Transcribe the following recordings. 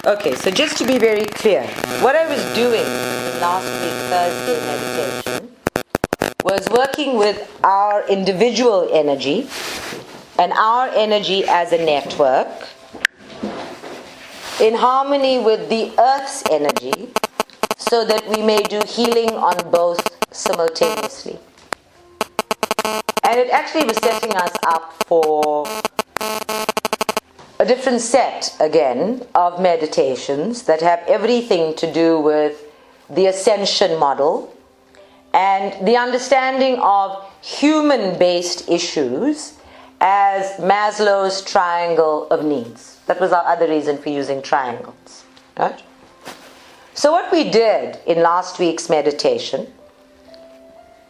Okay, so just to be very clear, what I was doing in last week's Thursday meditation was working with our individual energy and our energy as a network in harmony with the Earth's energy so that we may do healing on both simultaneously. And it actually was setting us up for a different set, again, of meditations that have everything to do with the ascension model and the understanding of human-based issues as Maslow's triangle of needs. That was our other reason for using triangles, right? So what we did in last week's meditation,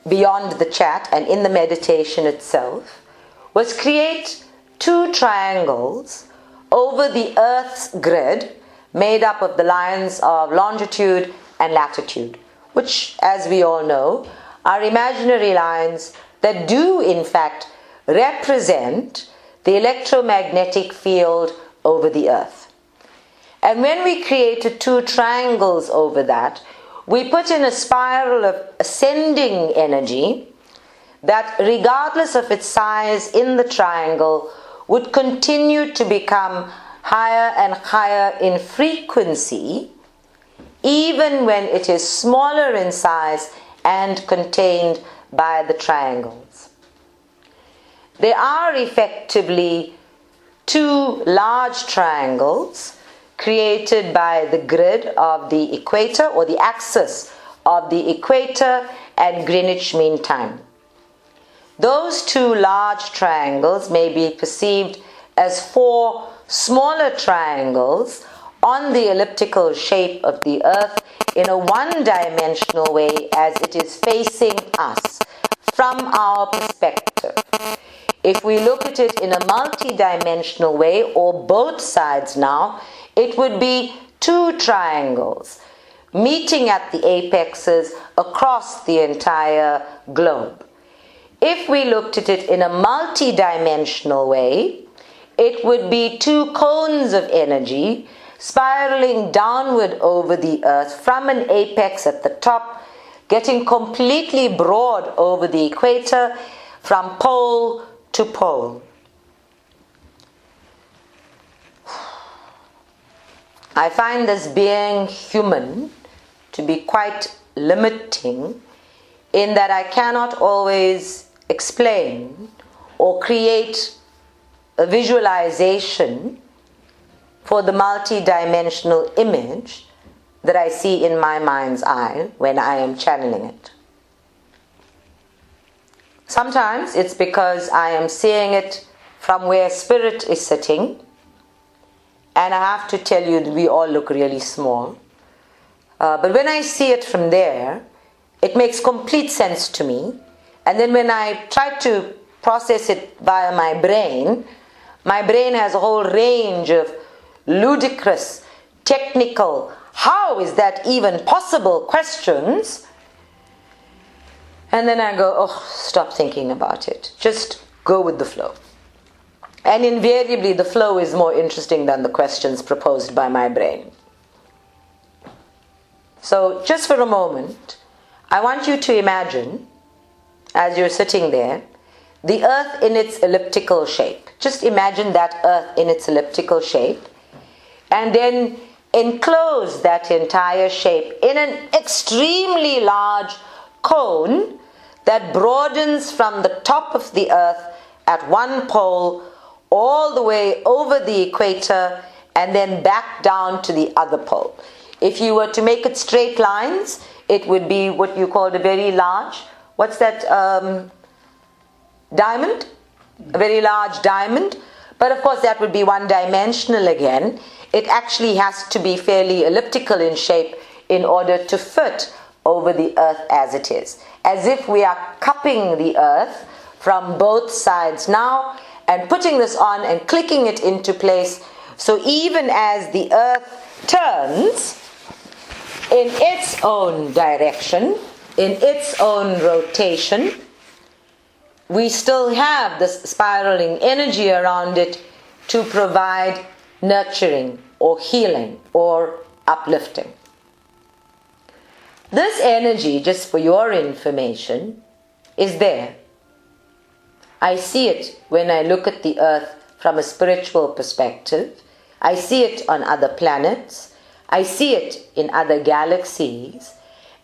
beyond the chat and in the meditation itself, was create two triangles over the Earth's grid made up of the lines of longitude and latitude, which, as we all know, are imaginary lines that do in fact represent the electromagnetic field over the Earth. And when we created two triangles over that, we put in a spiral of ascending energy that, regardless of its size in the triangle, would continue to become higher and higher in frequency, even when it is smaller in size and contained by the triangles. There are effectively two large triangles created by the grid of the equator, or the axis of the equator and Greenwich Mean Time. Those two large triangles may be perceived as four smaller triangles on the elliptical shape of the Earth in a one-dimensional way as it is facing us from our perspective. If we look at it in a multi-dimensional way, or both sides now, it would be two triangles meeting at the apexes across the entire globe. If we looked at it in a multi-dimensional way, it would be two cones of energy spiraling downward over the Earth from an apex at the top, getting completely broad over the equator from pole to pole. I find this being human to be quite limiting in that I cannot always explain or create a visualization for the multi-dimensional image that I see in my mind's eye when I am channeling it. Sometimes it's because I am seeing it from where spirit is sitting, and I have to tell you that we all look really small. But when I see it from there, it makes complete sense to me. And then when I try to process it via my brain has a whole range of ludicrous, technical, how is that even possible questions. And then I go, oh, stop thinking about it. Just go with the flow. And invariably the flow is more interesting than the questions proposed by my brain. So just for a moment, I want you to imagine, as you're sitting there, the Earth in its elliptical shape. Just imagine that Earth in its elliptical shape, and then enclose that entire shape in an extremely large cone that broadens from the top of the Earth at one pole all the way over the equator and then back down to the other pole. If you were to make it straight lines, it would be what you called a very large, what's that, diamond? A very large diamond. But of course that would be one-dimensional again. It actually has to be fairly elliptical in shape in order to fit over the Earth as it is. As if we are cupping the Earth from both sides now and putting this on and clicking it into place. So even as the Earth turns in its own direction, in its own rotation, we still have this spiraling energy around it to provide nurturing, or healing or uplifting. This energy, just for your information, is there. I see it when I look at the earth from a spiritual perspective. I see it on other planets. I see it in other galaxies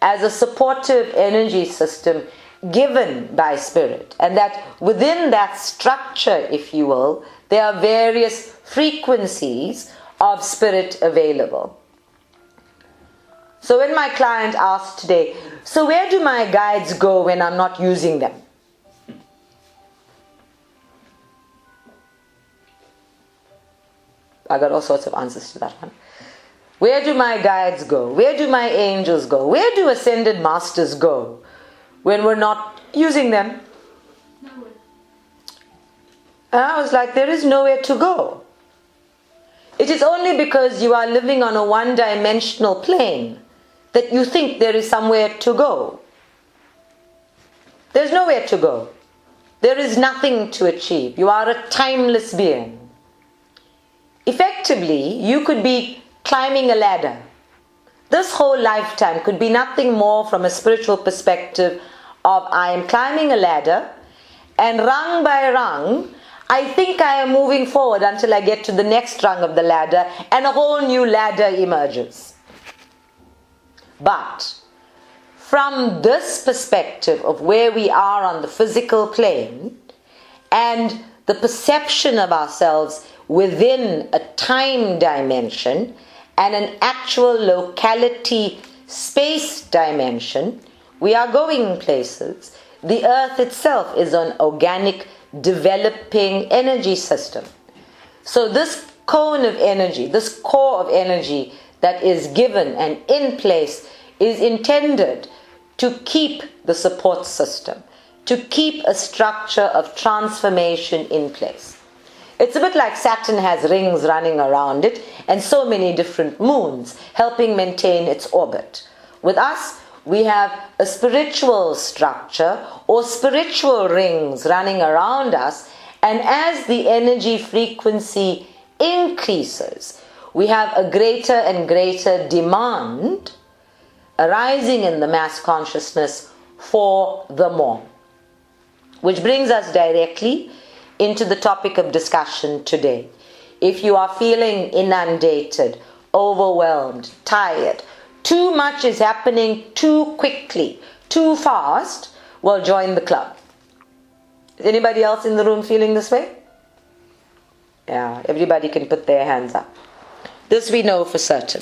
as a supportive energy system given by spirit. And that within that structure, if you will, there are various frequencies of spirit available. So when my client asked today, so where do my guides go when I'm not using them? I got all sorts of answers to that one. Where do my guides go? Where do my angels go? Where do ascended masters go when we're not using them? Nowhere. And I was like, there is nowhere to go. It is only because you are living on a one-dimensional plane that you think there is somewhere to go. There's nowhere to go. There is nothing to achieve. You are a timeless being. Effectively, you could be climbing a ladder. This whole lifetime could be nothing more from a spiritual perspective of I am climbing a ladder, and rung by rung, I think I am moving forward until I get to the next rung of the ladder and a whole new ladder emerges. But from this perspective of where we are on the physical plane and the perception of ourselves within a time dimension and an actual locality space dimension, we are going places. The earth itself is an organic developing energy system. So this cone of energy, this core of energy that is given and in place is intended to keep the support system, to keep a structure of transformation in place. It's a bit like Saturn has rings running around it and so many different moons helping maintain its orbit. With us, we have a spiritual structure or spiritual rings running around us, and as the energy frequency increases, we have a greater and greater demand arising in the mass consciousness for the more. Which brings us directly into the topic of discussion today. If you are feeling inundated, overwhelmed, tired, too much is happening too quickly, too fast, well, join the club. Is anybody else in the room feeling this way? Yeah, everybody can put their hands up. This we know for certain.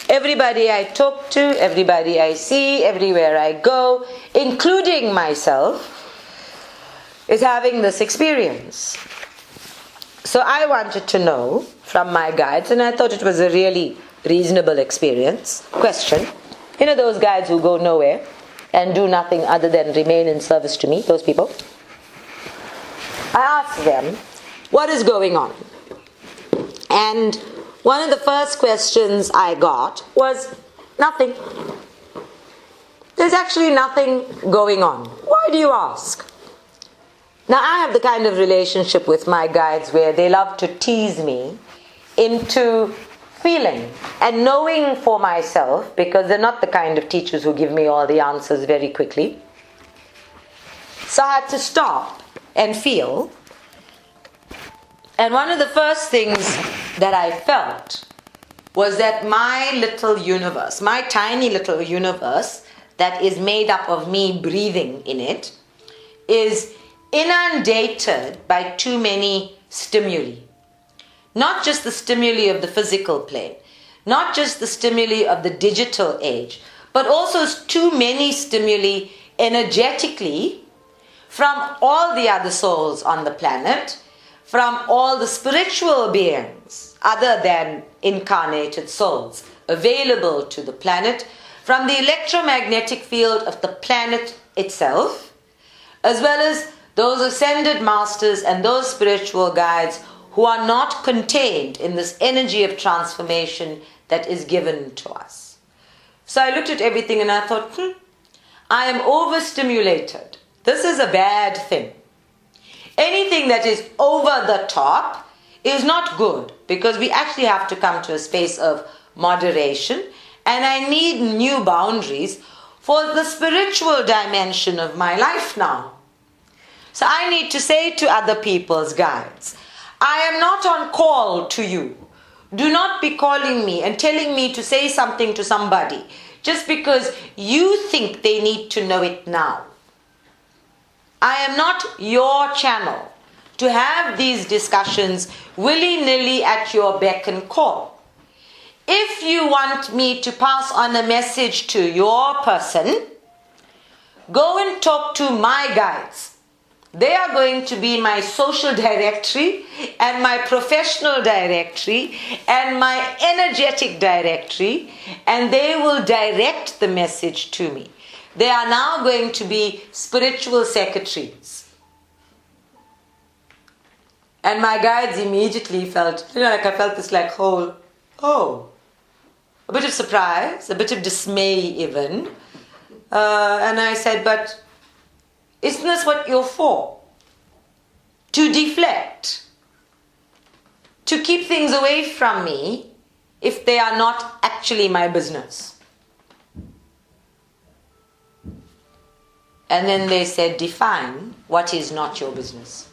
Everybody I talk to, everybody I see, everywhere I go, including myself, is having this experience. So I wanted to know from my guides, and I thought it was a really reasonable question. You know those guides who go nowhere and do nothing other than remain in service to me, those people? I asked them, what is going on? And one of the first questions I got was, nothing. There's actually nothing going on. Why do you ask? Now I have the kind of relationship with my guides where they love to tease me into feeling and knowing for myself, because they're not the kind of teachers who give me all the answers very quickly. So I had to stop and feel. And one of the first things that I felt was that my little universe, my tiny little universe that is made up of me breathing in it, is inundated by too many stimuli. Not just the stimuli of the physical plane, not just the stimuli of the digital age, but also too many stimuli energetically from all the other souls on the planet, from all the spiritual beings other than incarnated souls available to the planet, from the electromagnetic field of the planet itself, as well as those ascended masters and those spiritual guides who are not contained in this energy of transformation that is given to us. So I looked at everything and I thought, I am overstimulated. This is a bad thing. Anything that is over the top is not good. because we actually have to come to a space of moderation, and I need new boundaries for the spiritual dimension of my life now. So I need to say to other people's guides, I am not on call to you. Do not be calling me and telling me to say something to somebody just because you think they need to know it now. I am not your channel to have these discussions willy-nilly at your beck and call. If you want me to pass on a message to your person, go and talk to my guides. They are going to be my social directory and my professional directory and my energetic directory, and they will direct the message to me. They are now going to be spiritual secretaries. And my guides immediately felt, like I felt this like whole, a bit of surprise, a bit of dismay even. And I said, but isn't this what you're for? To deflect, to keep things away from me if they are not actually my business. And then they said, define what is not your business.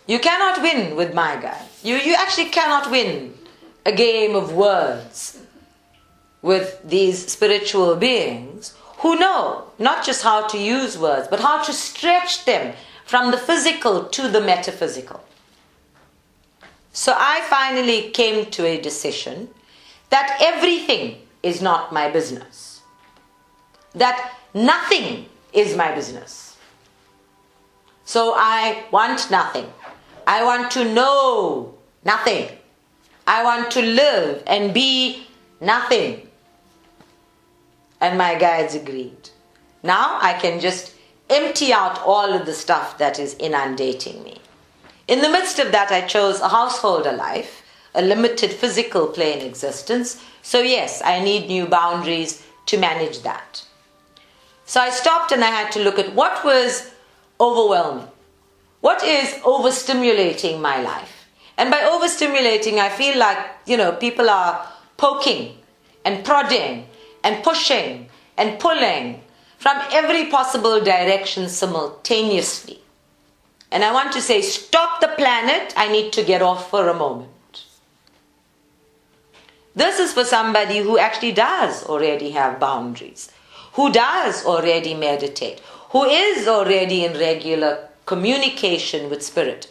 You cannot win with my guy. You actually cannot win a game of words with these spiritual beings who know not just how to use words, but how to stretch them from the physical to the metaphysical. So I finally came to a decision that everything is not my business. That nothing is my business. So I want nothing. I want to know nothing. I want to live and be nothing. And my guides agreed. Now I can just empty out all of the stuff that is inundating me. In the midst of that, I chose a householder life, a limited physical plane existence. So yes, I need new boundaries to manage that. So I stopped and I had to look at what was overwhelming. What is overstimulating my life? And by overstimulating, I feel like, people are poking and prodding and pushing and pulling from every possible direction simultaneously. And I want to say, stop the planet, I need to get off for a moment. This is for somebody who actually does already have boundaries, who does already meditate, who is already in regular communication with spirit,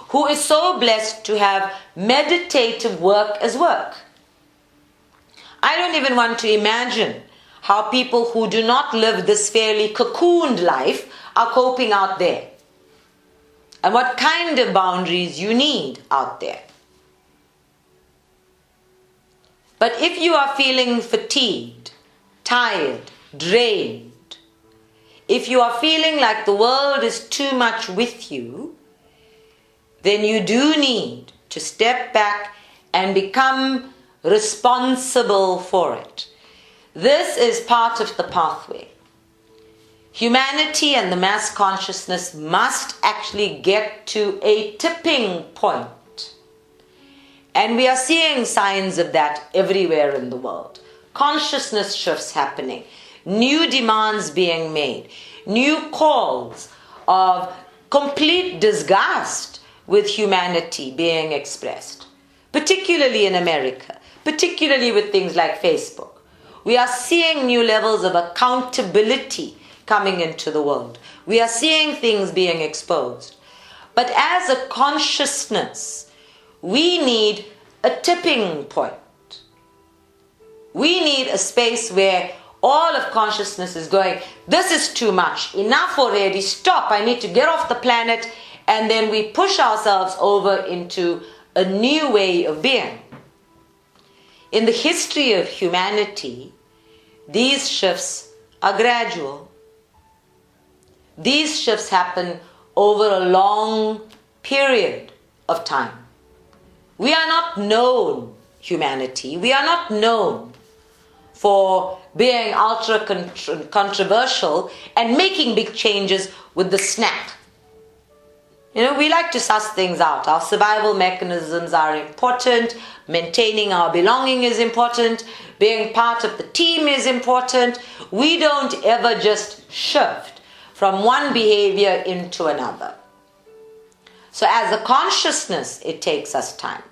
who is so blessed to have meditative work as work. I don't even want to imagine how people who do not live this fairly cocooned life are coping out there. And what kind of boundaries you need out there. But if you are feeling fatigued, tired, drained, if you are feeling like the world is too much with you, then you do need to step back and become responsible for it. This is part of the pathway. Humanity and the mass consciousness must actually get to a tipping point. And we are seeing signs of that everywhere in the world. Consciousness shifts happening, new demands being made, new calls of complete disgust with humanity being expressed, particularly in America, particularly with things like Facebook. We are seeing new levels of accountability coming into the world. We are seeing things being exposed. But as a consciousness, we need a tipping point. We need a space where all of consciousness is going, this is too much, enough already, stop, I need to get off the planet, and then we push ourselves over into a new way of being. In the history of humanity, these shifts are gradual. These shifts happen over a long period of time. We are not known, humanity, we are not known for being ultra controversial and making big changes with the snap. We like to suss things out. Our survival mechanisms are important. Maintaining our belonging is important. Being part of the team is important. We don't ever just shift from one behavior into another. So as a consciousness, it takes us time.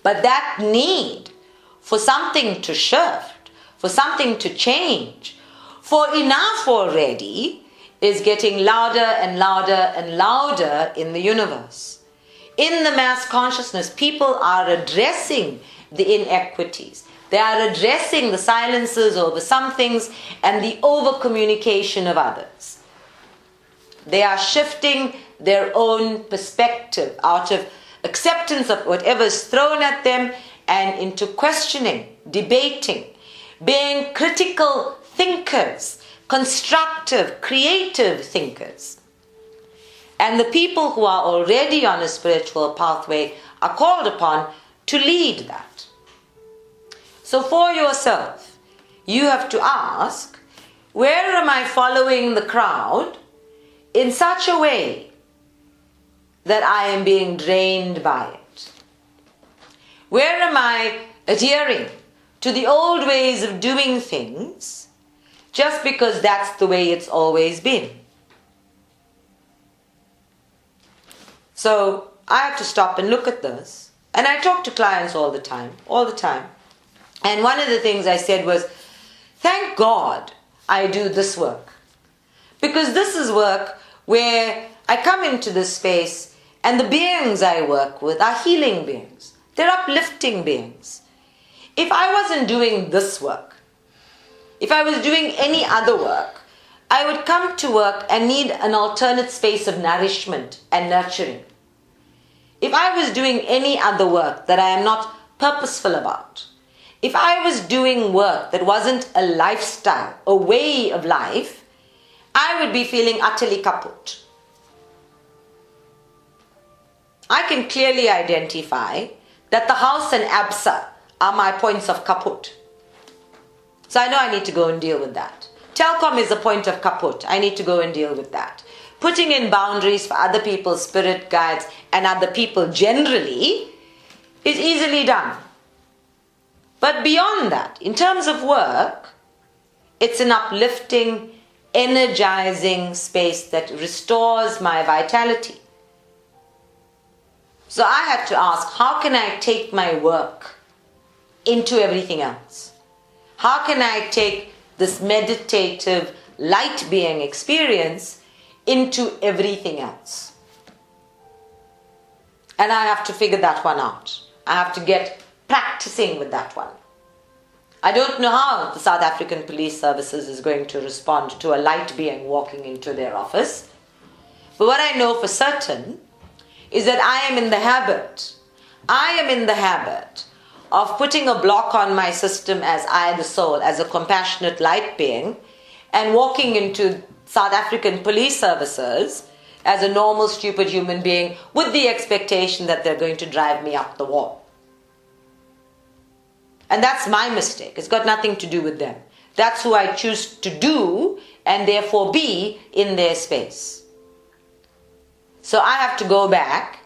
But that need for something to shift, for something to change, for enough already, is getting louder and louder and louder in the universe. In the mass consciousness, people are addressing the inequities. They are addressing the silences over some things and the over-communication of others. They are shifting their own perspective out of acceptance of whatever is thrown at them and into questioning, debating, being critical thinkers, constructive, creative thinkers. And the people who are already on a spiritual pathway are called upon to lead that. So for yourself, you have to ask, where am I following the crowd in such a way that I am being drained by it? Where am I adhering to the old ways of doing things just because that's the way it's always been? So I have to stop and look at this. And I talk to clients all the time. And one of the things I said was, thank God I do this work. Because this is work where I come into this space and the beings I work with are healing beings. They're uplifting beings. If I wasn't doing this work, if I was doing any other work, I would come to work and need an alternate space of nourishment and nurturing. If I was doing any other work that I am not purposeful about, if I was doing work that wasn't a lifestyle, a way of life, I would be feeling utterly kaput. I can clearly identify that the house and ABSA are my points of kaput. So I know I need to go and deal with that. Telcom is a point of kaput. I need to go and deal with that. Putting in boundaries for other people's spirit guides and other people generally is easily done. But beyond that, in terms of work, it's an uplifting, energizing space that restores my vitality. So I had to ask, how can I take my work into everything else? How can I take this meditative light being experience into everything else? And I have to figure that one out. I have to get practicing with that one. I don't know how the South African Police Services is going to respond to a light being walking into their office. But what I know for certain is that I am in the habit of putting a block on my system as I, the soul, as a compassionate light being, and walking into South African police services as a normal, stupid human being with the expectation that they're going to drive me up the wall. And that's my mistake. It's got nothing to do with them. That's who I choose to do and therefore be in their space. So I have to go back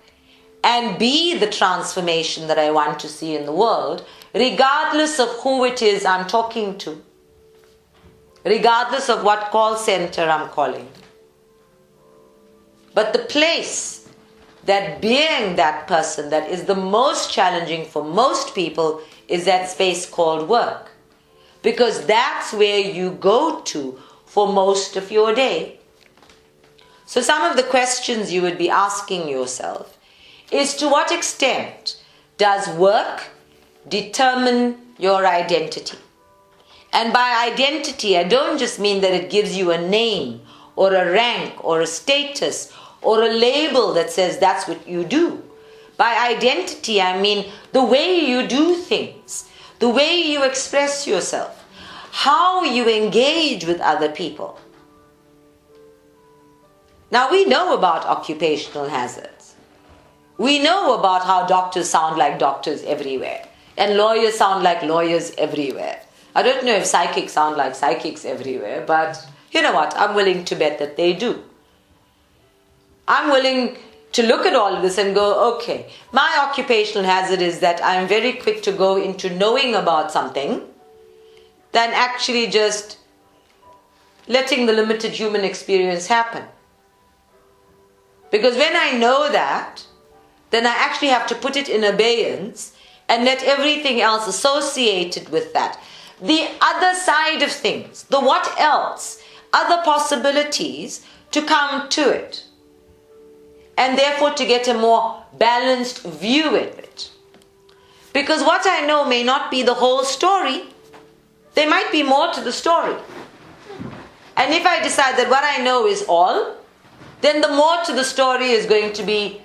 and be the transformation that I want to see in the world, regardless of who it is I'm talking to, regardless of what call center I'm calling. But the place that being that person that is the most challenging for most people is that space called work. Because that's where you go to for most of your day. So some of the questions you would be asking yourself is, to what extent does work determine your identity? And by identity, I don't just mean that it gives you a name or a rank or a status or a label that says that's what you do. By identity, I mean the way you do things, the way you express yourself, how you engage with other people. Now, we know about occupational hazards. We know about how doctors sound like doctors everywhere, and lawyers sound like lawyers everywhere. I don't know if psychics sound like psychics everywhere, but you know what? I'm willing to bet that they do. I'm willing to look at all of this and go, okay, my occupational hazard is that I'm very quick to go into knowing about something than actually just letting the limited human experience happen. Because when I know that, then I actually have to put it in abeyance and let everything else associated with that, the other side of things, the what else, other possibilities, to come to it. And therefore to get a more balanced view of it. Because what I know may not be the whole story. There might be more to the story. And if I decide that what I know is all, then the more to the story is going to be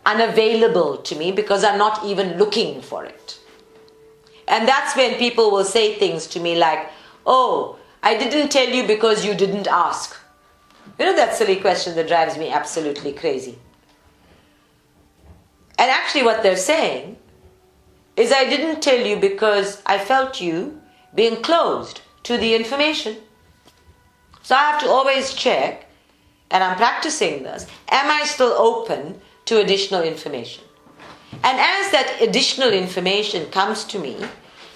unavailable to me because I'm not even looking for it. And that's when people will say things to me like, oh, I didn't tell you because you didn't ask. You know that silly question that drives me absolutely crazy. And actually what they're saying is I didn't tell you because I felt you being closed to the information. So I have to always check, and I'm practicing this, am I still open to additional information? And as that additional information comes to me,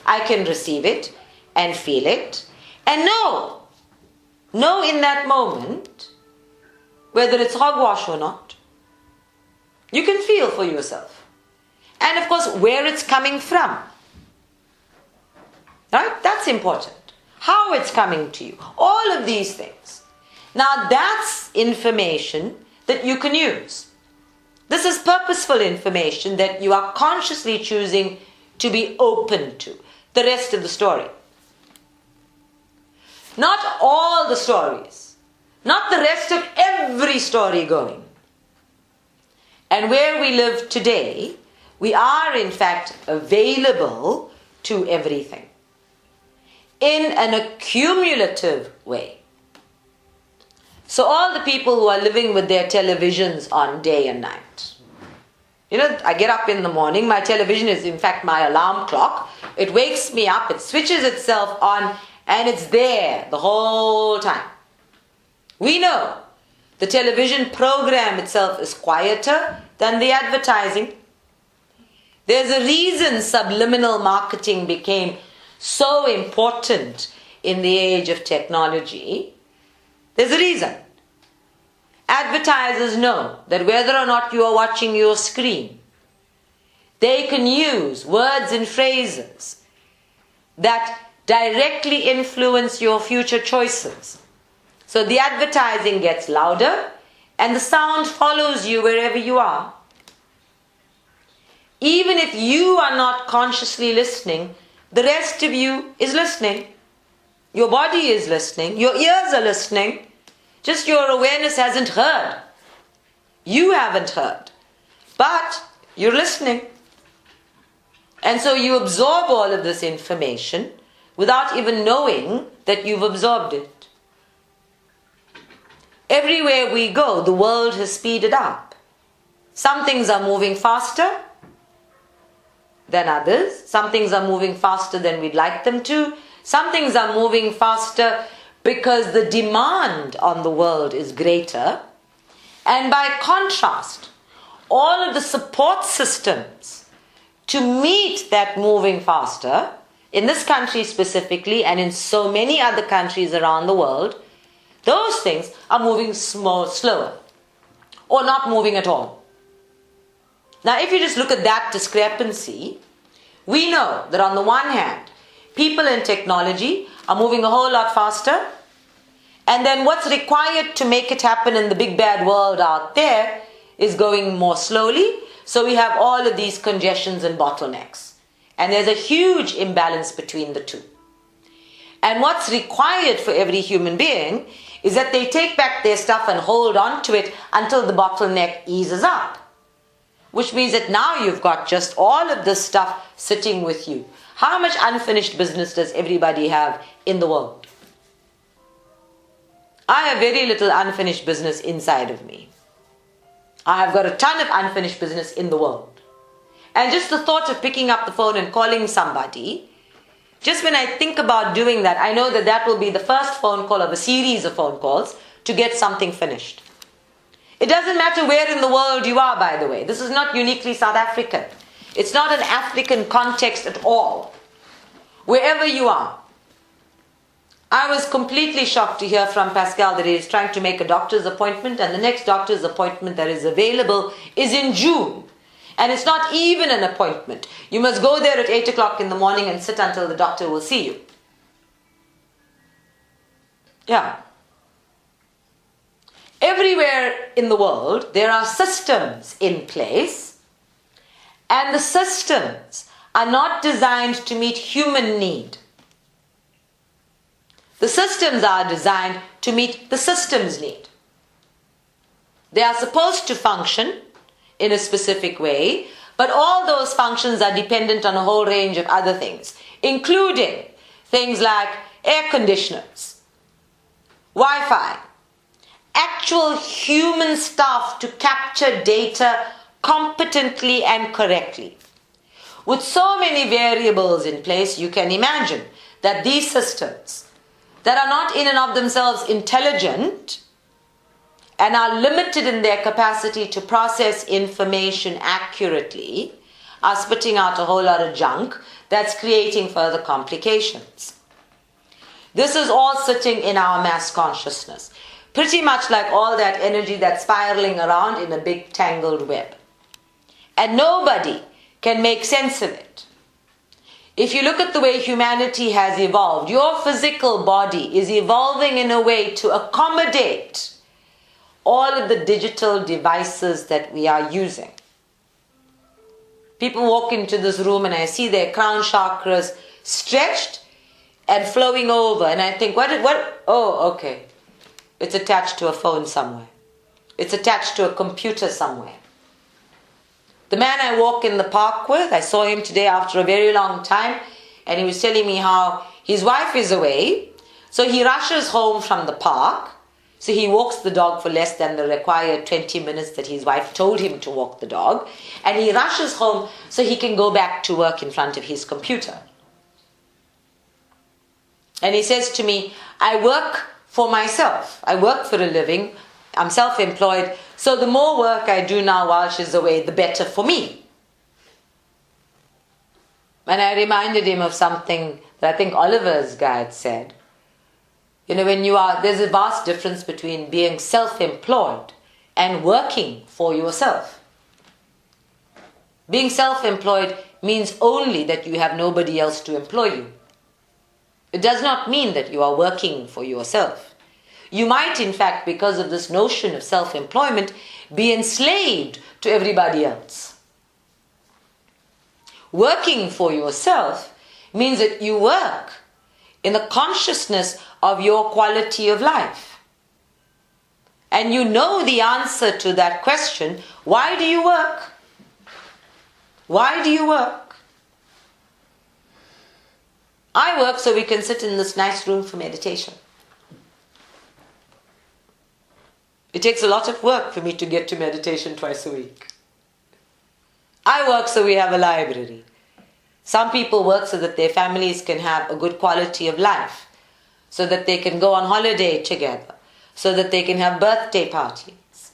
I can receive it and feel it and know in that moment whether it's hogwash or not. You can feel for yourself. And of course, where it's coming from. Right? That's important. How it's coming to you. All of these things. Now that's information that you can use. This is purposeful information that you are consciously choosing to be open to. The rest of the story. Not all the stories. Not the rest of every story going. And where we live today, we are in fact available to everything in an accumulative way. So all the people who are living with their televisions on day and night. You know, I get up in the morning, my television is in fact my alarm clock. It wakes me up, it switches itself on, and it's there the whole time. We know the television program itself is quieter than the advertising. There's a reason subliminal marketing became so important in the age of technology. There's a reason. Advertisers know that whether or not you are watching your screen, they can use words and phrases that directly influence your future choices. So the advertising gets louder and the sound follows you wherever you are. Even if you are not consciously listening, the rest of you is listening. Your body is listening. Your ears are listening. Just your awareness hasn't heard. You haven't heard. But you're listening. And so you absorb all of this information without even knowing that you've absorbed it. Everywhere we go, the world has speeded up. Some things are moving faster than others. Some things are moving faster than we'd like them to. Some things are moving faster because the demand on the world is greater. And by contrast, all of the support systems to meet that moving faster, in this country specifically and in so many other countries around the world, those things are moving slower or not moving at all. Now, if you just look at that discrepancy, we know that on the one hand, people and technology are moving a whole lot faster, and then what's required to make it happen in the big bad world out there is going more slowly. So we have all of these congestions and bottlenecks. And there's a huge imbalance between the two. And what's required for every human being is that they take back their stuff and hold on to it until the bottleneck eases up. Which means that now you've got just all of this stuff sitting with you. How much unfinished business does everybody have in the world? I have very little unfinished business inside of me. I have got a ton of unfinished business in the world. And just the thought of picking up the phone and calling somebody, just when I think about doing that, I know that that will be the first phone call of a series of phone calls to get something finished. It doesn't matter where in the world you are, by the way. This is not uniquely South African. It's not an African context at all. Wherever you are. I was completely shocked to hear from Pascal that he is trying to make a doctor's appointment, and the next doctor's appointment that is available is in June. And it's not even an appointment. You must go there at 8 o'clock in the morning and sit until the doctor will see you. Yeah. Everywhere in the world, there are systems in place, and the systems are not designed to meet human need. The systems are designed to meet the system's need. They are supposed to function in a specific way, but all those functions are dependent on a whole range of other things, including things like air conditioners, Wi-Fi, actual human staff to capture data competently and correctly. With so many variables in place, you can imagine that these systems that are not in and of themselves intelligent and are limited in their capacity to process information accurately are spitting out a whole lot of junk that's creating further complications. This is all sitting in our mass consciousness, pretty much like all that energy that's spiraling around in a big tangled web. And nobody can make sense of it. If you look at the way humanity has evolved, your physical body is evolving in a way to accommodate all of the digital devices that we are using. People walk into this room and I see their crown chakras stretched and flowing over, and I think, what? Oh, okay. It's attached to a phone somewhere. It's attached to a computer somewhere. The man I walk in the park with, I saw him today after a very long time, and he was telling me how his wife is away, so he rushes home from the park. So he walks the dog for less than the required 20 minutes that his wife told him to walk the dog. And he rushes home so he can go back to work in front of his computer. And he says to me, I work for myself. I work for a living. I'm self-employed. So the more work I do now while she's away, the better for me. And I reminded him of something that I think Oliver's guide said. You know, there's a vast difference between being self-employed and working for yourself. Being self-employed means only that you have nobody else to employ you. It does not mean that you are working for yourself. You might, in fact, because of this notion of self-employment, be enslaved to everybody else. Working for yourself means that you work in the consciousness of your quality of life. And you know the answer to that question, why do you work? Why do you work? I work so we can sit in this nice room for meditation. It takes a lot of work for me to get to meditation twice a week. I work so we have a library. Some people work so that their families can have a good quality of life, so that they can go on holiday together, so that they can have birthday parties.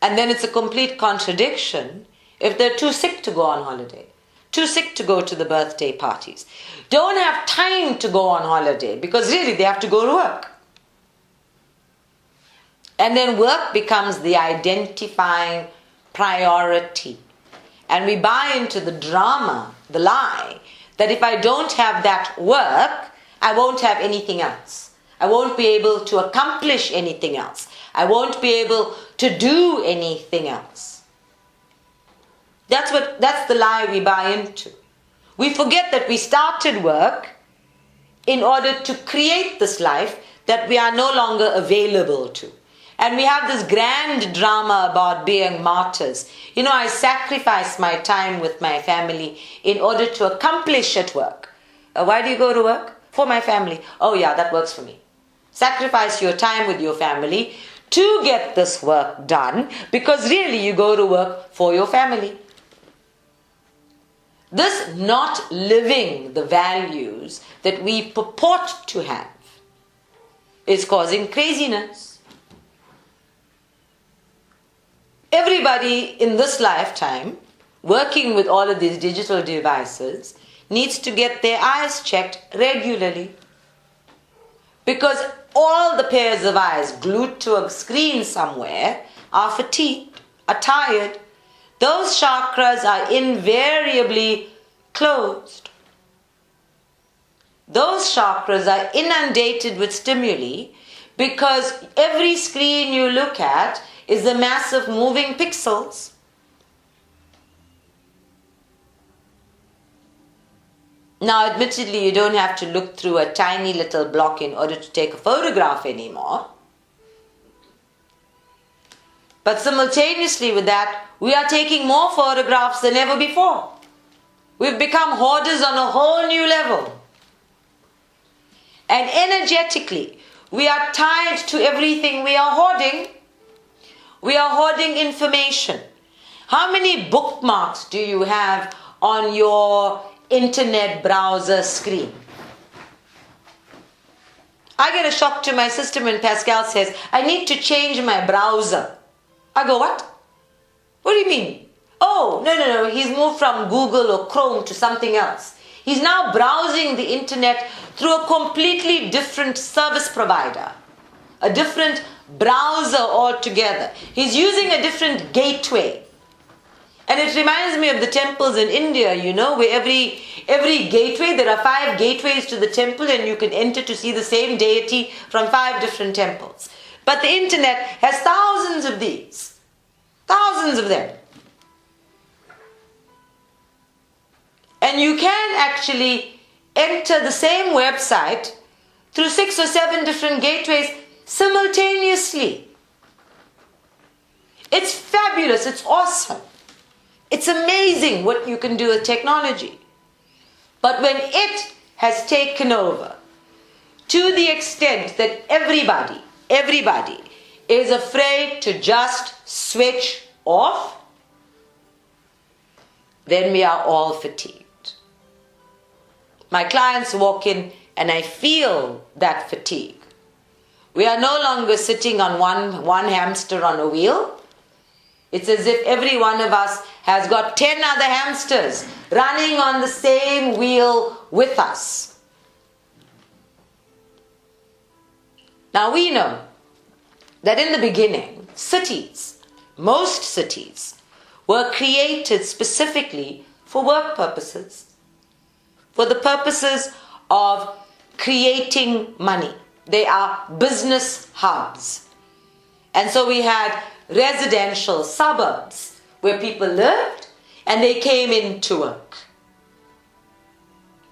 And then it's a complete contradiction if they're too sick to go on holiday, too sick to go to the birthday parties, don't have time to go on holiday because really they have to go to work. And then work becomes the identifying priority. And we buy into the drama, the lie, that if I don't have that work, I won't have anything else. I won't be able to accomplish anything else. I won't be able to do anything else. That's the lie we buy into. We forget that we started work in order to create this life that we are no longer available to. And we have this grand drama about being martyrs. You know, I sacrifice my time with my family in order to accomplish at work. Why do you go to work? For my family. Oh yeah, that works for me. Sacrifice your time with your family to get this work done, because really you go to work for your family. This not living the values that we purport to have is causing craziness. Everybody in this lifetime, working with all of these digital devices, needs to get their eyes checked regularly. Because all the pairs of eyes glued to a screen somewhere are fatigued, are tired. Those chakras are invariably closed. Those chakras are inundated with stimuli because every screen you look at is a mass of moving pixels. Now, admittedly, you don't have to look through a tiny little block in order to take a photograph anymore. But simultaneously with that, we are taking more photographs than ever before. We've become hoarders on a whole new level. And energetically, we are tied to everything we are hoarding. We are hoarding information. How many bookmarks do you have on your internet browser screen? I get a shock to my system when Pascal says, I need to change my browser. I go, what? What do you mean? Oh, no, he's moved from Google or Chrome to something else. He's now browsing the internet through a completely different service provider, a different browser altogether. He's using a different gateway. And it reminds me of the temples in India, where every gateway, there are 5 gateways to the temple and you can enter to see the same deity from 5 different temples. But the internet has thousands of these. Thousands of them. And you can actually enter the same website through 6 or 7 different gateways simultaneously. It's fabulous. It's awesome. It's amazing what you can do with technology. But when it has taken over to the extent that everybody is afraid to just switch off, then we are all fatigued. My clients walk in and I feel that fatigue. We are no longer sitting on one hamster on a wheel. It's as if every one of us has got 10 other hamsters running on the same wheel with us. Now we know that in the beginning, most cities, were created specifically for work purposes, for the purposes of creating money. They are business hubs. And so we had residential suburbs where people lived and they came in to work.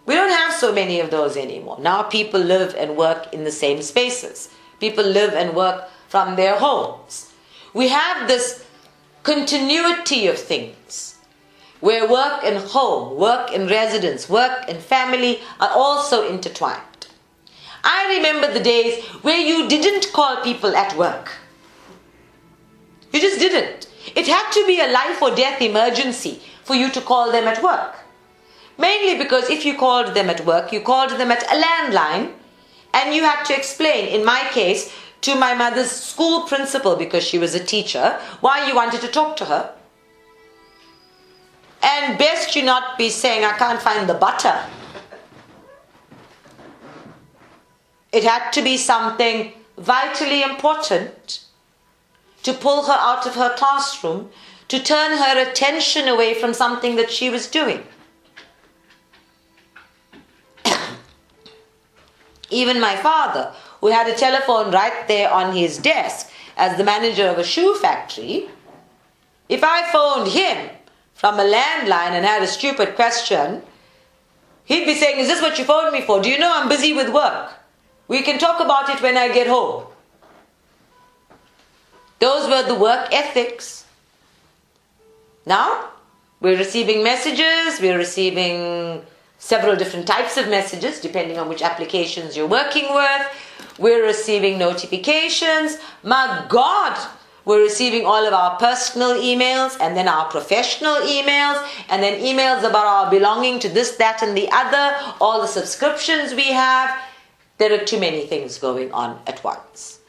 We don't have so many of those anymore. Now people live and work in the same spaces. People live and work from their homes. We have this continuity of things where work and home, work and residence, work and family are also intertwined. I remember the days where you didn't call people at work. You just didn't. It had to be a life or death emergency for you to call them at work. Mainly because if you called them at work, you called them at a landline and you had to explain, in my case, to my mother's school principal, because she was a teacher, why you wanted to talk to her. And best you not be saying, I can't find the butter. It had to be something vitally important to pull her out of her classroom, to turn her attention away from something that she was doing. Even my father, who had a telephone right there on his desk as the manager of a shoe factory, if I phoned him from a landline and had a stupid question, he'd be saying, is this what you phoned me for? Do you know I'm busy with work? We can talk about it when I get home. Those were the work ethics. Now, we're receiving messages, we're receiving several different types of messages depending on which applications you're working with. We're receiving notifications. My God, we're receiving all of our personal emails and then our professional emails and then emails about our belonging to this, that and the other, all the subscriptions we have. There are too many things going on at once.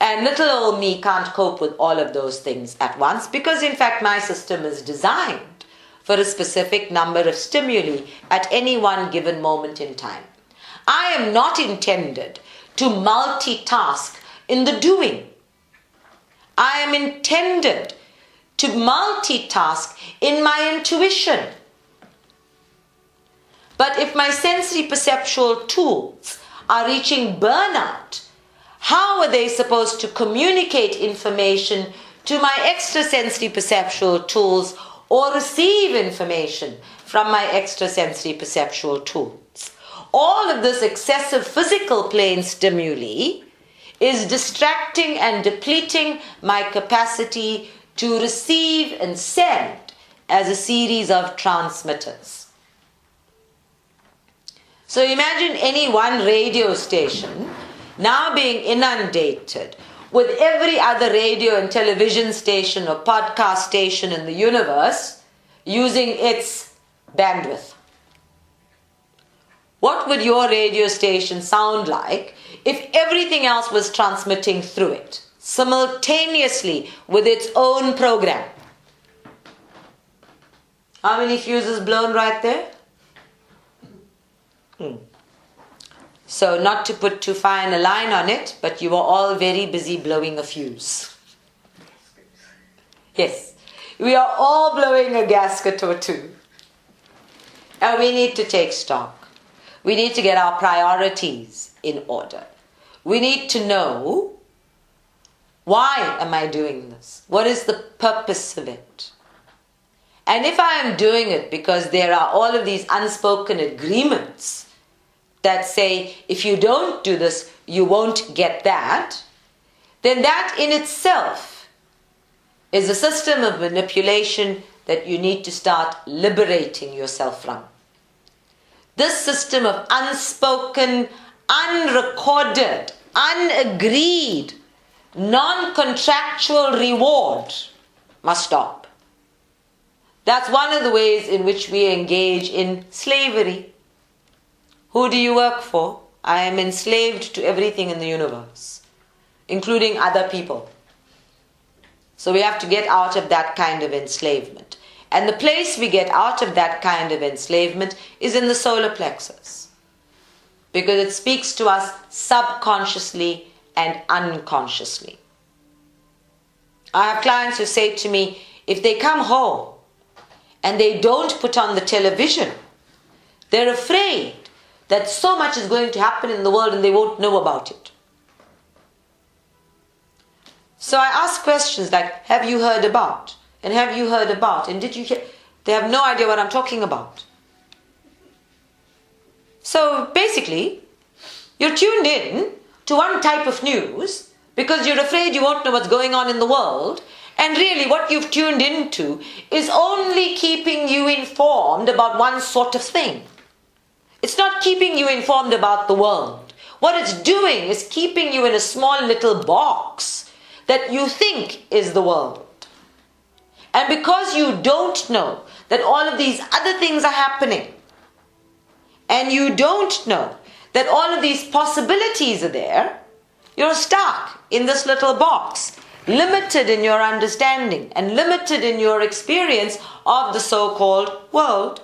And little old me can't cope with all of those things at once because, in fact, my system is designed for a specific number of stimuli at any one given moment in time. I am not intended to multitask in the doing. I am intended to multitask in my intuition. But if my sensory perceptual tools are reaching burnout, how are they supposed to communicate information to my extrasensory perceptual tools or receive information from my extrasensory perceptual tools? All of this excessive physical plane stimuli is distracting and depleting my capacity to receive and send as a series of transmitters. So imagine any one radio station now being inundated with every other radio and television station or podcast station in the universe using its bandwidth. What would your radio station sound like if everything else was transmitting through it simultaneously with its own program? How many fuses blown right there? So not to put too fine a line on it, but you are all very busy blowing a fuse. Yes, we are all blowing a gasket or two. And we need to take stock. We need to get our priorities in order. We need to know, why am I doing this? What is the purpose of it? And if I am doing it because there are all of these unspoken agreements that say, if you don't do this, you won't get that, then that in itself is a system of manipulation that you need to start liberating yourself from. This system of unspoken, unrecorded, unagreed, non-contractual reward must stop. That's one of the ways in which we engage in slavery. Who do you work for? I am enslaved to everything in the universe, including other people. So we have to get out of that kind of enslavement. And the place we get out of that kind of enslavement is in the solar plexus, because it speaks to us subconsciously and unconsciously. I have clients who say to me, if they come home and they don't put on the television, they're afraid that so much is going to happen in the world and they won't know about it. So I ask questions like, have you heard about? And have you heard about? And did you hear? They have no idea what I'm talking about. So basically, you're tuned in to one type of news because you're afraid you won't know what's going on in the world. And really what you've tuned into is only keeping you informed about one sort of thing. It's not keeping you informed about the world. What it's doing is keeping you in a small little box that you think is the world. And because you don't know that all of these other things are happening, and you don't know that all of these possibilities are there, you're stuck in this little box, limited in your understanding and limited in your experience of the so-called world.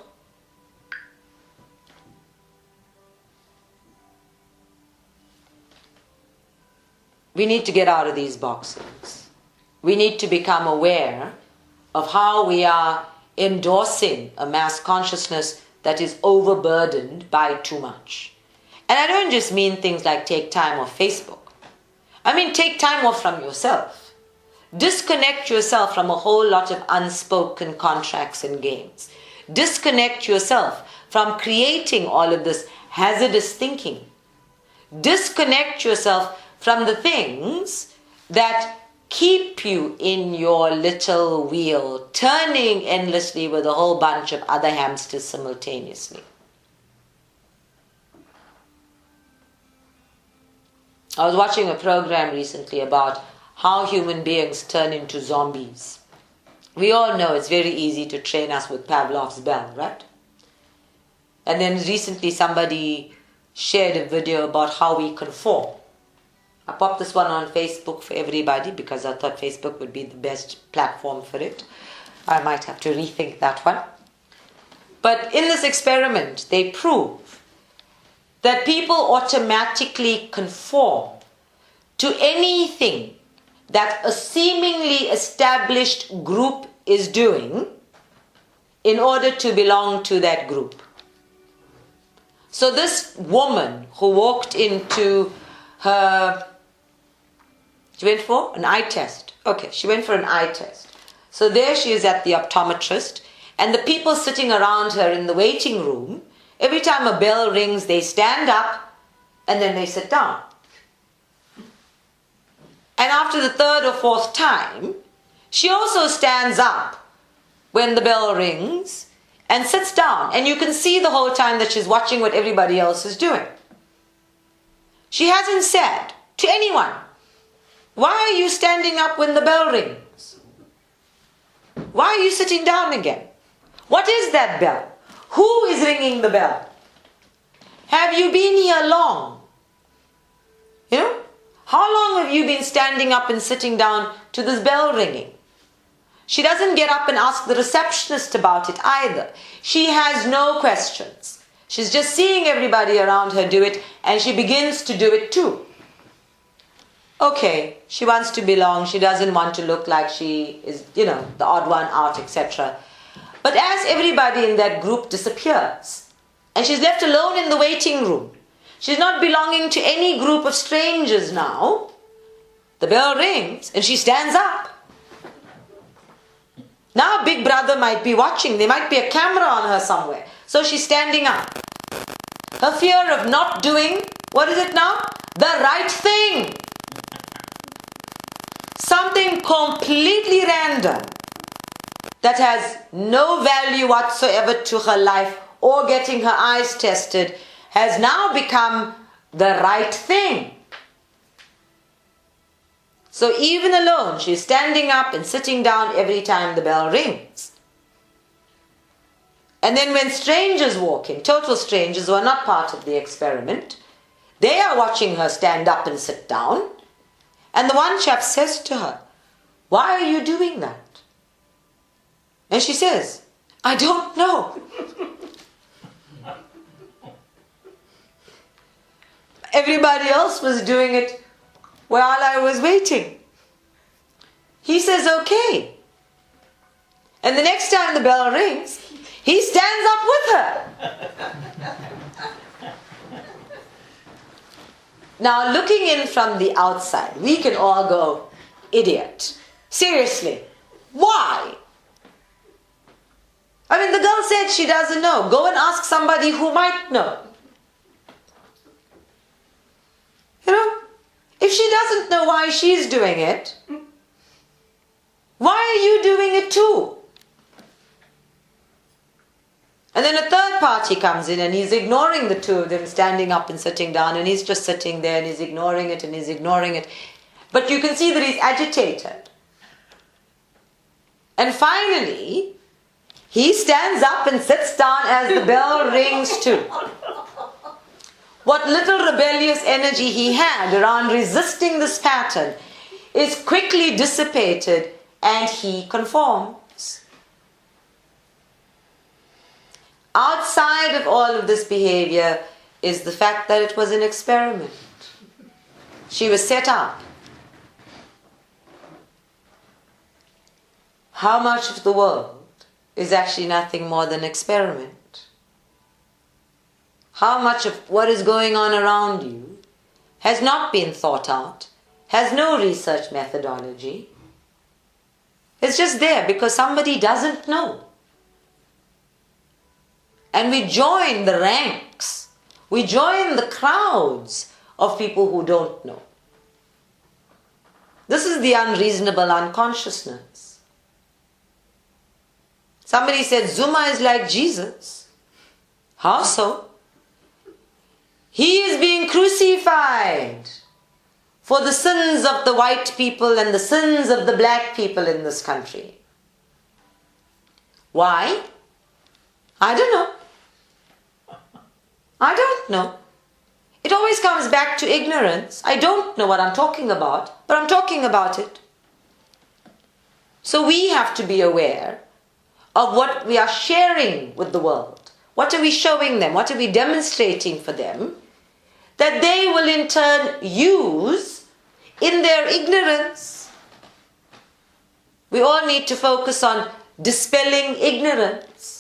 We need to get out of these boxes. We need to become aware of how we are endorsing a mass consciousness that is overburdened by too much. And I don't just mean things like take time off Facebook. I mean take time off from yourself. Disconnect yourself from a whole lot of unspoken contracts and games. Disconnect yourself from creating all of this hazardous thinking. Disconnect yourself from the things that keep you in your little wheel, turning endlessly with a whole bunch of other hamsters simultaneously. I was watching a program recently about how human beings turn into zombies. We all know it's very easy to train us with Pavlov's bell, right? And then recently somebody shared a video about how we conform. I popped this one on Facebook for everybody because I thought Facebook would be the best platform for it. I might have to rethink that one. But in this experiment, they prove that people automatically conform to anything that a seemingly established group is doing in order to belong to that group. So this woman who walked into her, she went for an eye test. Okay, she went for an eye test. So there she is at the optometrist, and the people sitting around her in the waiting room, every time a bell rings, they stand up and then they sit down. And after the third or fourth time, she also stands up when the bell rings and sits down. And you can see the whole time that she's watching what everybody else is doing. She hasn't said to anyone, "Why are you standing up when the bell rings? Why are you sitting down again? What is that bell? Who is ringing the bell? Have you been here long? You know, how long have you been standing up and sitting down to this bell ringing?" She doesn't get up and ask the receptionist about it either. She has no questions. She's just seeing everybody around her do it, and she begins to do it too. Okay, she wants to belong. She doesn't want to look like she is, the odd one out, etc. But as everybody in that group disappears, and she's left alone in the waiting room, she's not belonging to any group of strangers now. The bell rings, and she stands up. Now Big Brother might be watching. There might be a camera on her somewhere. So she's standing up. Her fear of not doing, what is it now? The right thing. Something completely random that has no value whatsoever to her life or getting her eyes tested has now become the right thing. So even alone, she's standing up and sitting down every time the bell rings. And then when strangers walk in, total strangers who are not part of the experiment, they are watching her stand up and sit down. And the one chap says to her, "Why are you doing that?" And she says, "I don't know." Everybody else was doing it while I was waiting. He says, "Okay." And the next time the bell rings, he stands up with her. Now, looking in from the outside, we can all go, "Idiot. Seriously, why?" I mean, the girl said she doesn't know. Go and ask somebody who might know. If she doesn't know why she's doing it, why are you doing it too? And then a third party comes in and he's ignoring the two of them standing up and sitting down, and he's just sitting there and he's ignoring it and he's ignoring it. But you can see that he's agitated. And finally, he stands up and sits down as the bell rings too. What little rebellious energy he had around resisting this pattern is quickly dissipated, and he conforms. Outside of all of this behavior is the fact that it was an experiment. She was set up. How much of the world is actually nothing more than experiment? How much of what is going on around you has not been thought out, has no research methodology. It's just there because somebody doesn't know. And we join the ranks, we join the crowds of people who don't know. This is the unreasonable unconsciousness. Somebody said Zuma is like Jesus. How so? He is being crucified for the sins of the white people and the sins of the black people in this country. Why? I don't know. I don't know. It it always comes back to ignorance. I don't know what I'm talking about, but I'm talking about it. So we have to be aware of what we are sharing with the world. What are we showing them? What are we demonstrating for them? That they will in turn use in their ignorance. We all need to focus on dispelling ignorance.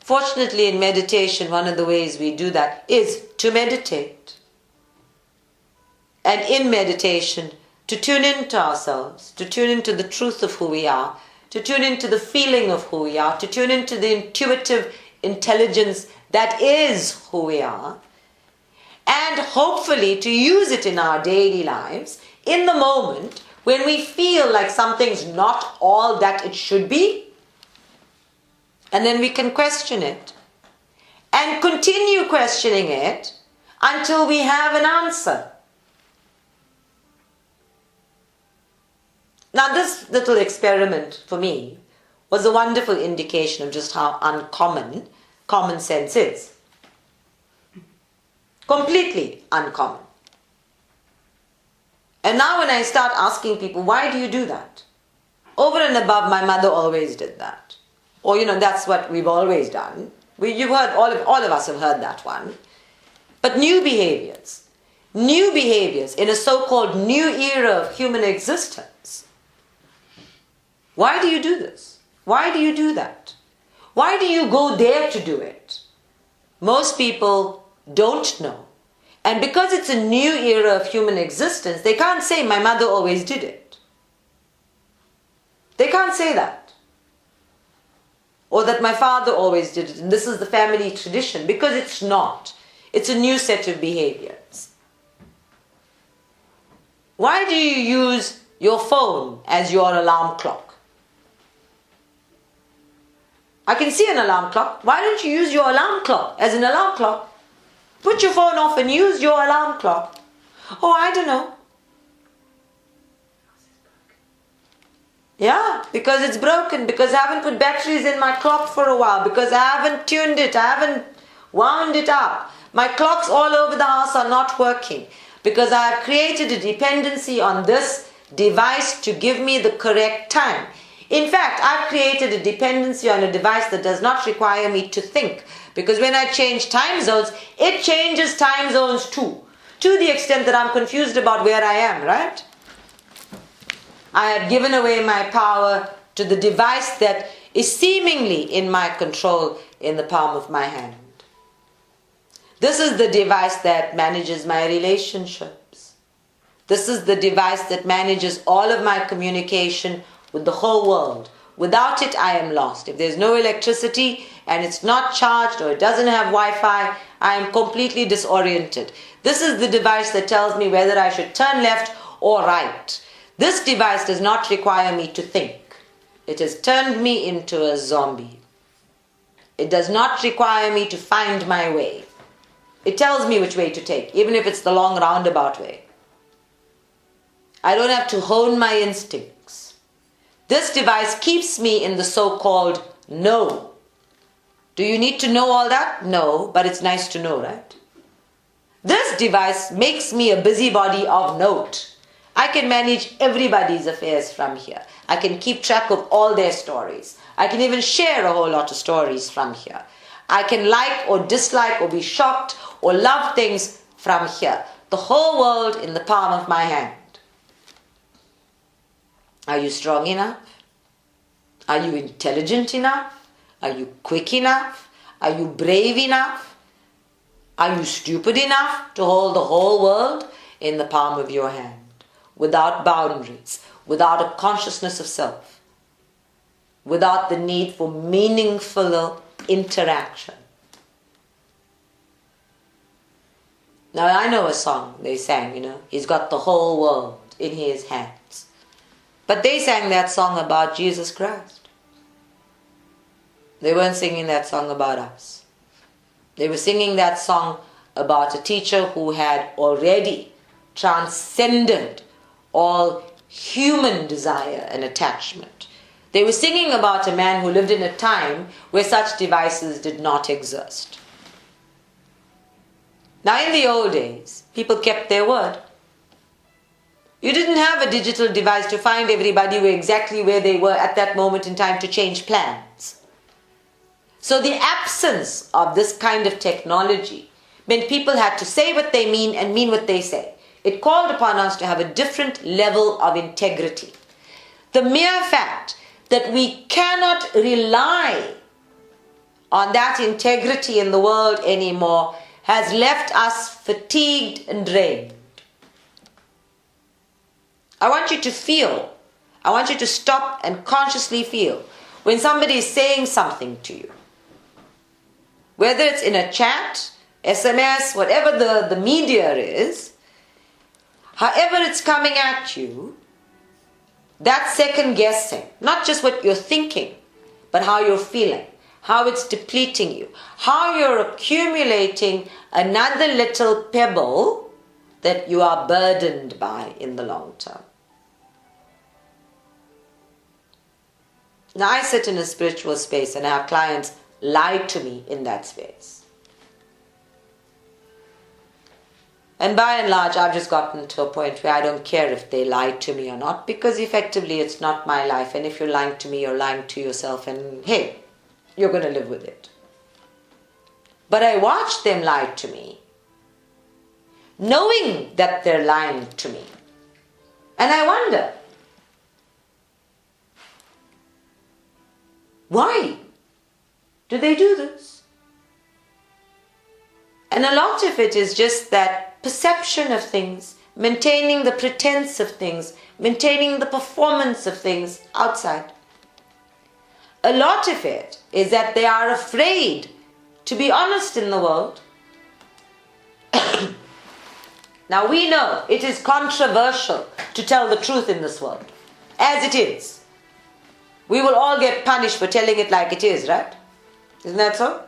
Fortunately, in meditation, one of the ways we do that is to meditate. And in meditation, to tune into ourselves, to tune into the truth of who we are, to tune into the feeling of who we are, to tune into the intuitive intelligence that is who we are, and hopefully to use it in our daily lives in the moment when we feel like something's not all that it should be. And then we can question it and continue questioning it until we have an answer. Now this little experiment for me was a wonderful indication of just how uncommon common sense is. Completely uncommon. And now when I start asking people, why do you do that? Over and above, my mother always did that. Or, that's what we've always done. You've heard, all of us have heard that one. But new behaviors in a so-called new era of human existence. Why do you do this? Why do you do that? Why do you go there to do it? Most people don't know. And because it's a new era of human existence, they can't say, my mother always did it. They can't say that. Or that my father always did it, and this is the family tradition, because it's not. It's a new set of behaviors. Why do you use your phone as your alarm clock? I can see an alarm clock. Why don't you use your alarm clock as an alarm clock? Put your phone off and use your alarm clock. Oh, I don't know. Yeah, because it's broken, because I haven't put batteries in my clock for a while, because I haven't tuned it, I haven't wound it up. My clocks all over the house are not working, because I have created a dependency on this device to give me the correct time. In fact, I've created a dependency on a device that does not require me to think, because when I change time zones, it changes time zones too, to the extent that I'm confused about where I am, right? I have given away my power to the device that is seemingly in my control in the palm of my hand. This is the device that manages my relationships. This is the device that manages all of my communication with the whole world. Without it, I am lost. If there's no electricity and it's not charged or it doesn't have Wi-Fi, I am completely disoriented. This is the device that tells me whether I should turn left or right. This device does not require me to think. It has turned me into a zombie. It does not require me to find my way. It tells me which way to take, even if it's the long roundabout way. I don't have to hone my instincts. This device keeps me in the so-called know. Do you need to know all that? No, but it's nice to know, right? This device makes me a busybody of note. I can manage everybody's affairs from here. I can keep track of all their stories. I can even share a whole lot of stories from here. I can like or dislike or be shocked or love things from here. The whole world in the palm of my hand. Are you strong enough? Are you intelligent enough? Are you quick enough? Are you brave enough? Are you stupid enough to hold the whole world in the palm of your hand? Without boundaries, without a consciousness of self, without the need for meaningful interaction. Now I know a song they sang, he's got the whole world in his hands. But they sang that song about Jesus Christ. They weren't singing that song about us. They were singing that song about a teacher who had already transcended all human desire and attachment. They were singing about a man who lived in a time where such devices did not exist. Now, in the old days, people kept their word. You didn't have a digital device to find everybody exactly where they were at that moment in time to change plans. So the absence of this kind of technology meant people had to say what they mean and mean what they say. It called upon us to have a different level of integrity. The mere fact that we cannot rely on that integrity in the world anymore has left us fatigued and drained. I want you to feel, I want you to stop and consciously feel when somebody is saying something to you. Whether it's in a chat, SMS, whatever the media is, however it's coming at you, that second guessing, not just what you're thinking, but how you're feeling, how it's depleting you, how you're accumulating another little pebble that you are burdened by in the long term. Now, I sit in a spiritual space and our clients lie to me in that space. And by and large, I've just gotten to a point where I don't care if they lie to me or not, because effectively it's not my life. And if you're lying to me, you're lying to yourself, and hey, you're going to live with it. But I watch them lie to me, knowing that they're lying to me. And I wonder, why do they do this? And a lot of it is just that perception of things, maintaining the pretense of things, maintaining the performance of things outside. A lot of it is that they are afraid to be honest in the world. Now we know it is controversial to tell the truth in this world, as it is. We will all get punished for telling it like it is, right? Isn't that so?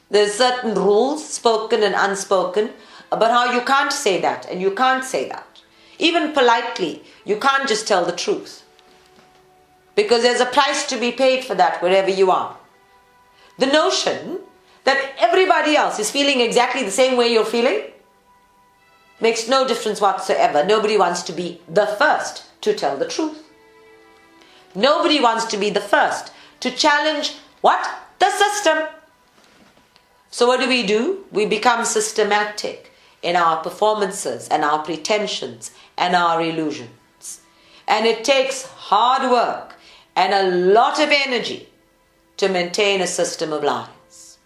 There's certain rules, spoken and unspoken, about how you can't say that and you can't say that. Even politely, you can't just tell the truth. Because there's a price to be paid for that wherever you are. The notion that everybody else is feeling exactly the same way you're feeling makes no difference whatsoever. Nobody wants to be the first to tell the truth. Nobody wants to be the first to challenge what? The system. So what do? We become systematic in our performances and our pretensions and our illusions. And it takes hard work and a lot of energy to maintain a system of lies.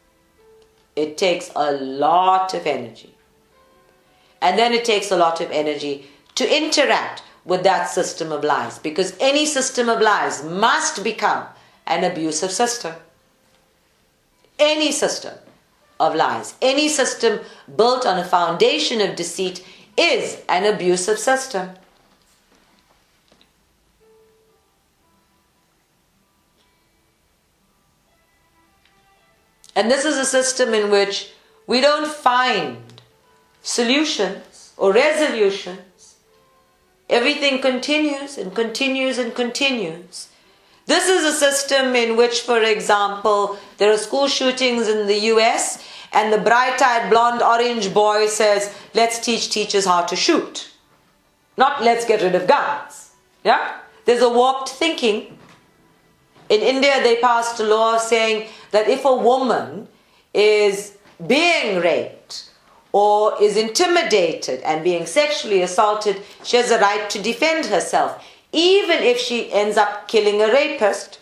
It takes a lot of energy. And then it takes a lot of energy to interact with that system of lies, because any system of lies must become an abusive system. Any system of lies, any system built on a foundation of deceit is an abusive system. And this is a system in which we don't find solutions or resolutions. Everything continues and continues and continues. This is a system in which, for example, there are school shootings in the US and the bright-eyed blonde orange boy says, let's teach teachers how to shoot. Not let's get rid of guns. Yeah? There's a warped thinking. In India, they passed a law saying that if a woman is being raped or is intimidated and being sexually assaulted, she has a right to defend herself, even if she ends up killing a rapist.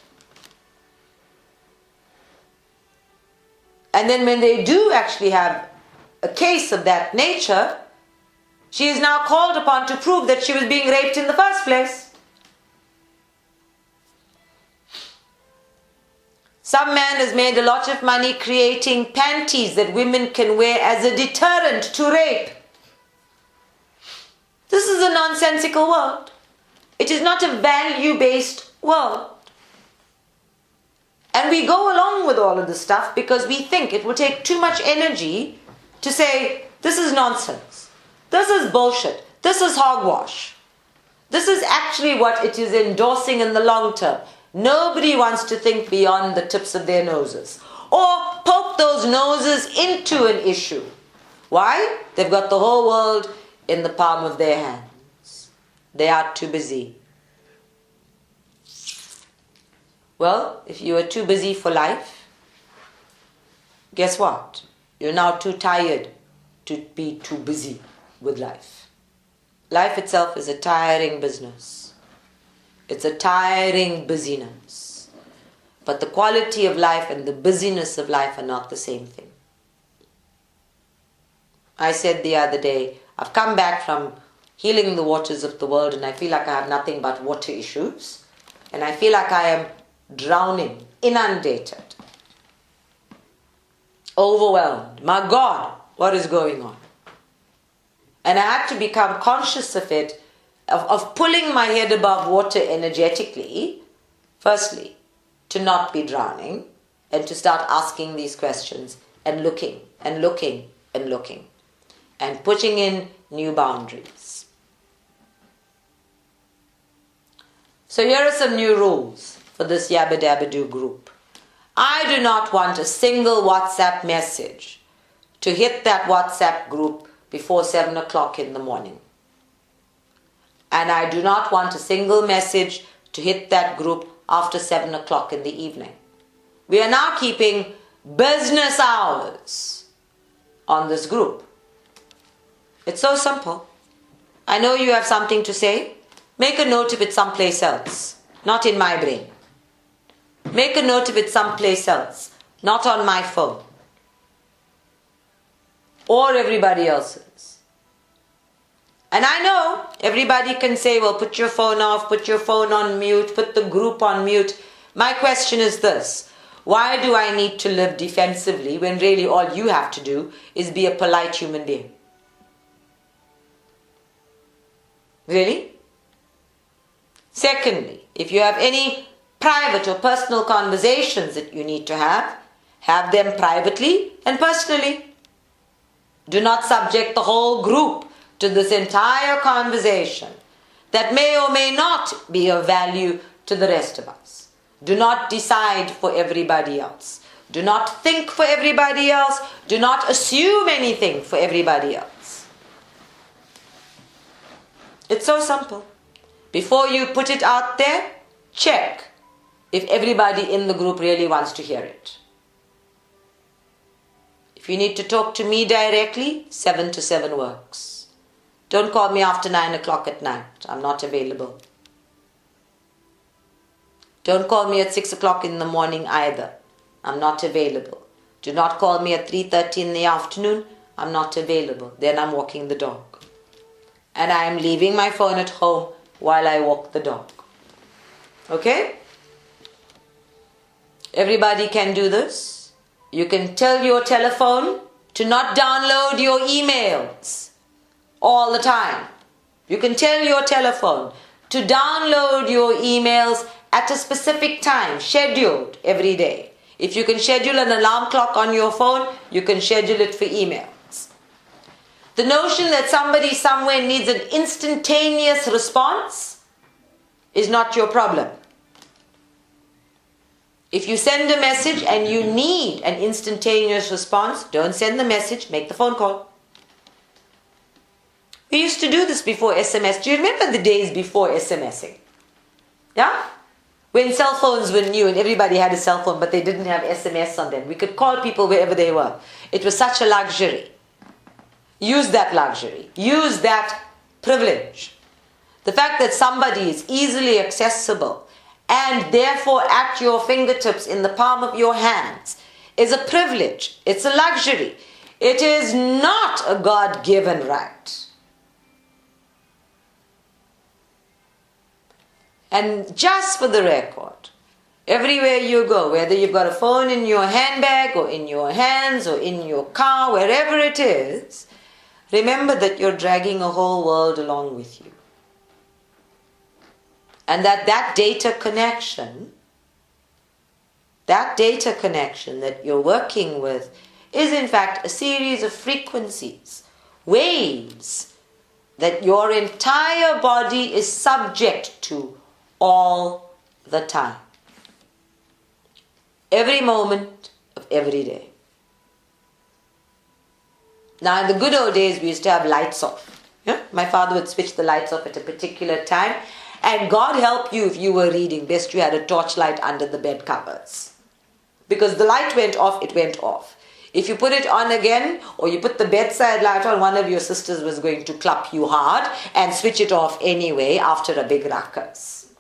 And then when they do actually have a case of that nature, she is now called upon to prove that she was being raped in the first place. Some man has made a lot of money creating panties that women can wear as a deterrent to rape. This is a nonsensical world. It is not a value-based world. And we go along with all of this stuff because we think it will take too much energy to say, this is nonsense, this is bullshit, this is hogwash. This is actually what it is endorsing in the long term. Nobody wants to think beyond the tips of their noses or poke those noses into an issue Why? They've got the whole world in the palm of their hands. They are too busy. Well, if you are too busy for life, guess what? You're now too tired to be too busy with life. Life itself is a tiring business. It's a tiring busyness. But the quality of life and the busyness of life are not the same thing. I said the other day, I've come back from healing the waters of the world and I feel like I have nothing but water issues. And I feel like I am drowning, inundated, overwhelmed. My God, what is going on? And I had to become conscious of it, of pulling my head above water energetically, firstly, to not be drowning, and to start asking these questions and looking and looking and looking and putting in new boundaries. So here are some new rules for this Yabba272 group. I do not want a single WhatsApp message to hit that WhatsApp group before 7 o'clock in the morning. And I do not want a single message to hit that group after 7 o'clock in the evening. We are now keeping business hours on this group. It's so simple. I know you have something to say. Make a note of it someplace else, not in my brain. Make a note of it someplace else, not on my phone or everybody else's. And I know everybody can say, well, put your phone off, put your phone on mute, put the group on mute. My question is this: why do I need to live defensively when really all you have to do is be a polite human being? Really? Secondly, if you have any private or personal conversations that you need to have them privately and personally. Do not subject the whole group to this entire conversation that may or may not be of value to the rest of us. Do not decide for everybody else. Do not think for everybody else. Do not assume anything for everybody else. It's so simple. Before you put it out there, check if everybody in the group really wants to hear it. If you need to talk to me directly, 7 to 7 works. Don't call me after 9 o'clock at night. I'm not available. Don't call me at 6 o'clock in the morning either. I'm not available. Do not call me at 3:30 in the afternoon. I'm not available. Then I'm walking the dog. And I am leaving my phone at home while I walk the dog. Okay? Everybody can do this. You can tell your telephone to not download your emails all the time. You can tell your telephone to download your emails at a specific time, scheduled every day. If you can schedule an alarm clock on your phone, you can schedule it for emails. The notion that somebody somewhere needs an instantaneous response is not your problem. If you send a message and you need an instantaneous response, don't send the message, make the phone call. We used to do this before SMS. Do you remember the days before SMSing? Yeah? When cell phones were new and everybody had a cell phone but they didn't have SMS on them. We could call people wherever they were. It was such a luxury. Use that luxury. Use that privilege. The fact that somebody is easily accessible and therefore at your fingertips in the palm of your hands is a privilege. It's a luxury. It is not a God-given right. And just for the record, everywhere you go, whether you've got a phone in your handbag or in your hands or in your car, wherever it is, remember that you're dragging a whole world along with you. And that data connection that you're working with is in fact a series of frequencies, waves that your entire body is subject to all the time. Every moment of every day. Now, in the good old days, we used to have lights off. Yeah? My father would switch the lights off at a particular time. And God help you if you were reading. Best you had a torchlight under the bed covers. Because the light went off, it went off. If you put it on again, or you put the bedside light on, one of your sisters was going to clap you hard and switch it off anyway after a big ruckus.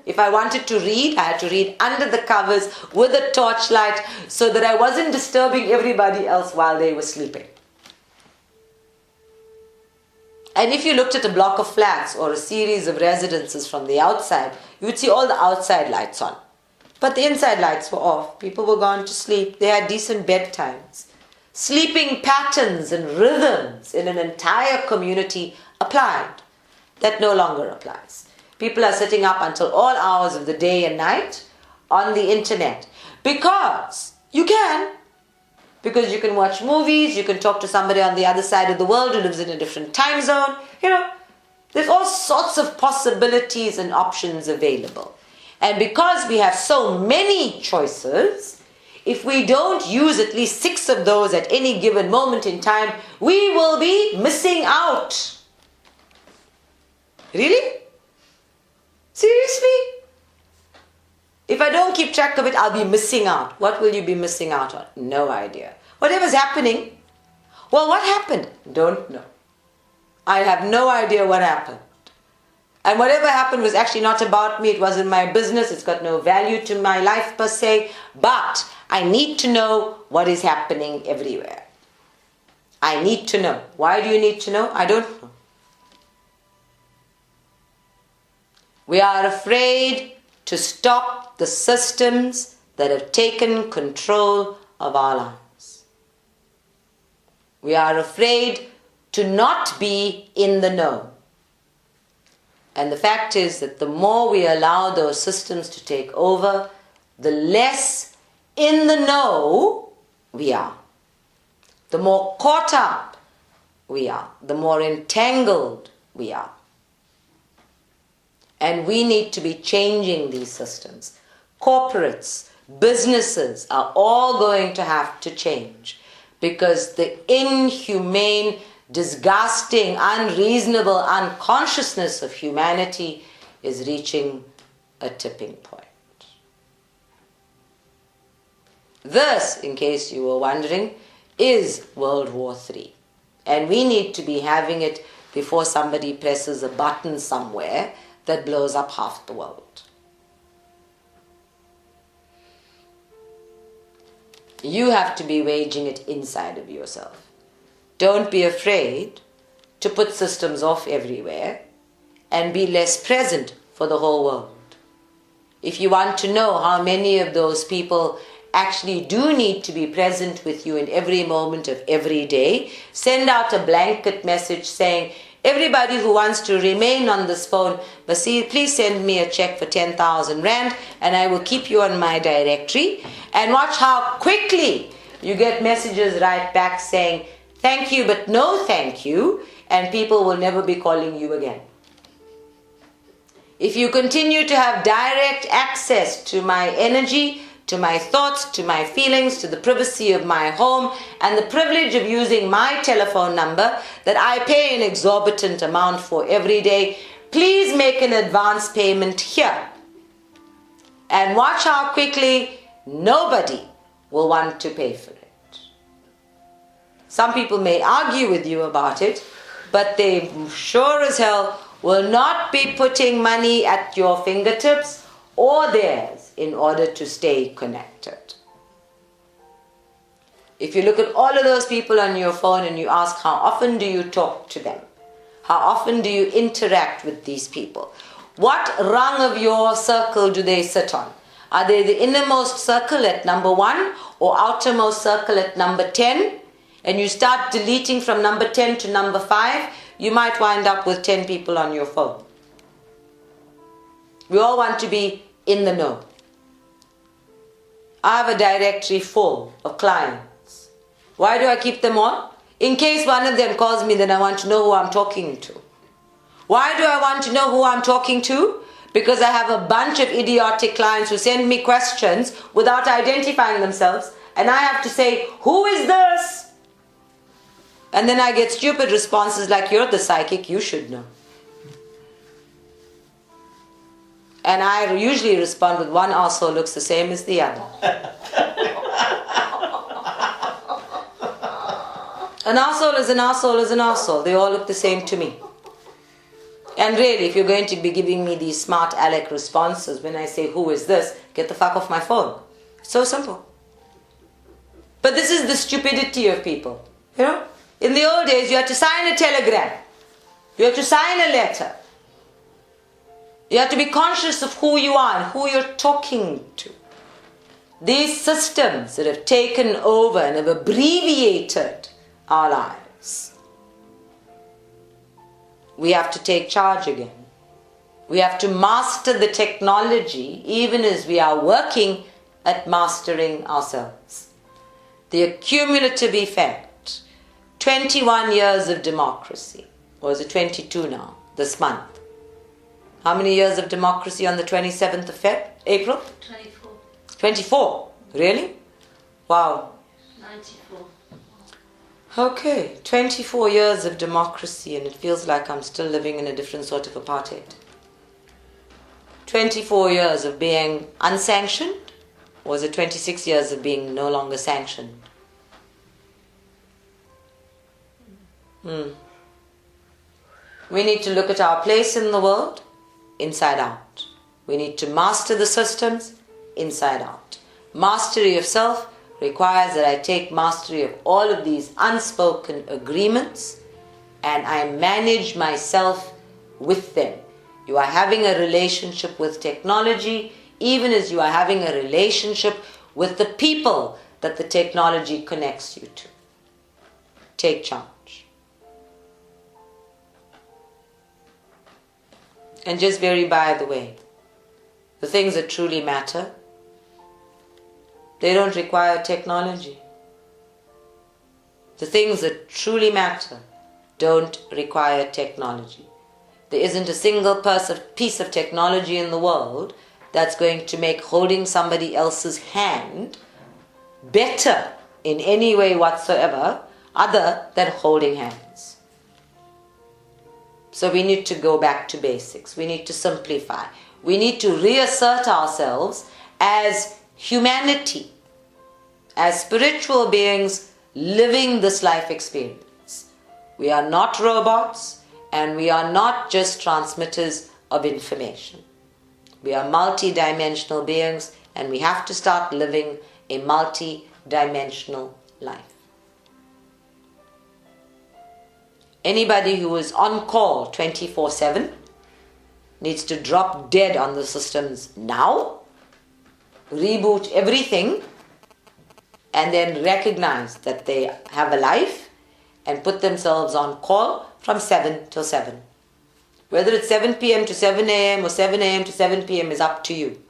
If I wanted to read, I had to read under the covers with a torchlight so that I wasn't disturbing everybody else while they were sleeping. And if you looked at a block of flats or a series of residences from the outside, you would see all the outside lights on. But the inside lights were off. People were gone to sleep. They had decent bedtimes. Sleeping patterns and rhythms in an entire community applied. That no longer applies. People are sitting up until all hours of the day and night on the internet. Because you can. Because you can watch movies, you can talk to somebody on the other side of the world who lives in a different time zone. There's all sorts of possibilities and options available. And because we have so many choices, if we don't use at least 6 of those at any given moment in time, we will be missing out. Really? Seriously? If I don't keep track of it, I'll be missing out. What will you be missing out on? No idea. Whatever's happening. Well, what happened? Don't know. I have no idea what happened. And whatever happened was actually not about me. It wasn't my business. It's got no value to my life per se. But I need to know what is happening everywhere. I need to know. Why do you need to know? I don't know. We are afraid to stop the systems that have taken control of our lives. We are afraid to not be in the know. And the fact is that the more we allow those systems to take over, the less in the know we are. The more caught up we are, the more entangled we are. And we need to be changing these systems. Corporates, businesses are all going to have to change because the inhumane, disgusting, unreasonable unconsciousness of humanity is reaching a tipping point. This, in case you were wondering, is World War III. And we need to be having it before somebody presses a button somewhere that blows up half the world. You have to be waging it inside of yourself. Don't be afraid to put systems off everywhere and be less present for the whole world. If you want to know how many of those people actually do need to be present with you in every moment of every day, send out a blanket message saying, everybody who wants to remain on this phone, please send me a check for 10,000 Rand and I will keep you on my directory. And watch how quickly you get messages right back saying, thank you, but no thank you, and people will never be calling you again. If you continue to have direct access to my energy, to my thoughts, to my feelings, to the privacy of my home, and the privilege of using my telephone number that I pay an exorbitant amount for every day, please make an advance payment here. And watch how quickly nobody will want to pay for it. Some people may argue with you about it, but they sure as hell will not be putting money at your fingertips or theirs in order to stay connected. If you look at all of those people on your phone and you ask how often do you talk to them, how often do you interact with these people, what rung of your circle do they sit on? Are they the innermost circle at number 1 or outermost circle at number 10? And you start deleting from number 10 to number 5, you might wind up with 10 people on your phone. We all want to be in the know. I have a directory full of clients. Why do I keep them on? In case one of them calls me, then I want to know who I'm talking to. Why do I want to know who I'm talking to? Because I have a bunch of idiotic clients who send me questions without identifying themselves, and I have to say, who is this? And then I get stupid responses like, you're the psychic, you should know. And I usually respond with, one arsehole looks the same as the other. An arsehole is an arsehole is an arsehole. They all look the same to me. And really, if you're going to be giving me these smart aleck responses when I say, who is this? Get the fuck off my phone. It's so simple. But this is the stupidity of people. You know? In the old days, you had to sign a telegram. You had to sign a letter. You have to be conscious of who you are and who you're talking to. These systems that have taken over and have abbreviated our lives. We have to take charge again. We have to master the technology even as we are working at mastering ourselves. The accumulative effect. 21 years of democracy. Or is it 22 now, this month? How many years of democracy on the 27th of April? 24. 24? Really? Wow. 94. Okay, 24 years of democracy, and it feels like I'm still living in a different sort of apartheid. 24 years of being unsanctioned? Or was it 26 years of being no longer sanctioned? We need to look at our place in the world, inside out. We need to master the systems, inside out. Mastery of self requires that I take mastery of all of these unspoken agreements and I manage myself with them. You are having a relationship with technology even as you are having a relationship with the people that the technology connects you to. Take charge. And just very by the way, the things that truly matter, they don't require technology. The things that truly matter don't require technology. There isn't a single piece of technology in the world that's going to make holding somebody else's hand better in any way whatsoever other than holding hands. So we need to go back to basics. We need to simplify. We need to reassert ourselves as humanity, as spiritual beings living this life experience. We are not robots and we are not just transmitters of information. We are multi-dimensional beings and we have to start living a multi-dimensional life. Anybody who is on call 24/7 needs to drop dead on the systems now, reboot everything, and then recognize that they have a life and put themselves on call from 7 till 7. Whether it's 7 p.m. to 7 a.m. or 7 a.m. to 7 p.m. is up to you.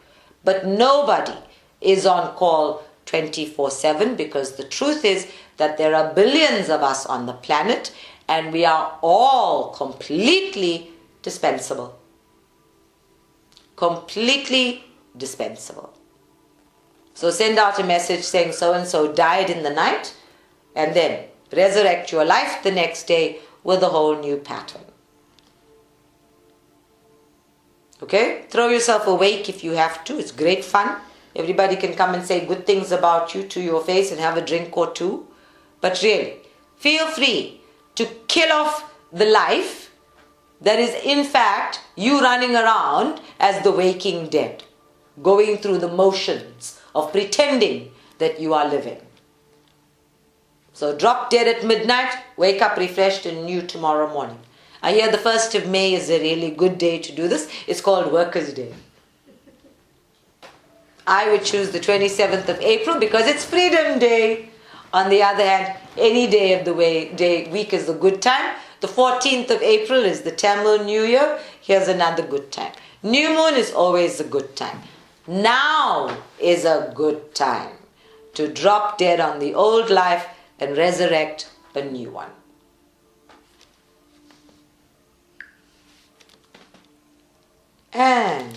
But nobody is on call 24/7 because the truth is that there are billions of us on the planet and we are all completely dispensable. Completely dispensable. So send out a message saying so-and-so died in the night and then resurrect your life the next day with a whole new pattern. Okay? Throw yourself awake if you have to. It's great fun. Everybody can come and say good things about you to your face and have a drink or two. But really, feel free to kill off the life that is in fact you running around as the waking dead, going through the motions of pretending that you are living. So drop dead at midnight, wake up refreshed and new tomorrow morning. I hear the 1st of May is a really good day to do this. It's called Workers' Day. I would choose the 27th of April because it's Freedom Day. On the other hand, any day of the week is a good time. The 14th of April is the Tamil New Year. Here's another good time. New moon is always a good time. Now is a good time to drop dead on the old life and resurrect a new one. And